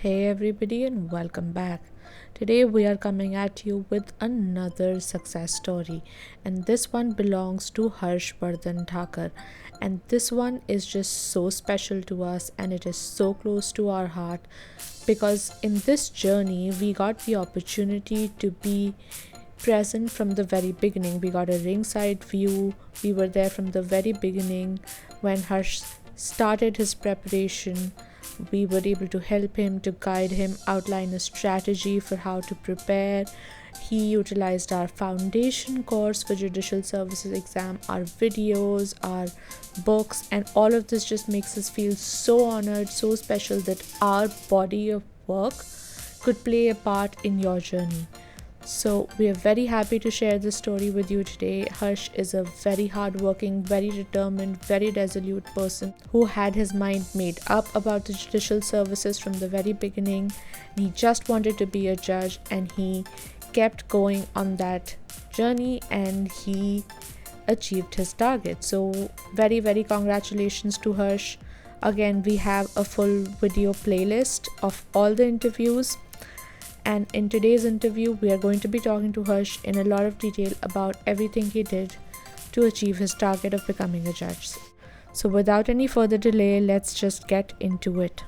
Hey everybody and welcome back. Today we are coming at you with another success story, and this one belongs to Vardhan Dhakar, and this one is just so special to us and it is so close to our heart because in this journey we got the opportunity to be present from the very beginning. We got a ringside view. We were there from the very beginning when Harsh started his preparation. We were able to help him, to guide him, outline a strategy for how to prepare. He utilized our foundation course for Judicial Services Exam, our videos, our books, and all of this just makes us feel so honored, so special that our body of work could play a part in your journey. So, we are very happy to share this story with you today. Harsh is a very hardworking, very determined, very resolute person who had his mind made up about the judicial services from the very beginning. He just wanted to be a judge and he kept going on that journey and he achieved his target. So, very, very congratulations to Harsh. Again, we have a full video playlist of all the interviews. And in today's interview, we are going to be talking to Harsh in a lot of detail about everything he did to achieve his target of becoming a judge. So without any further delay, let's just get into it.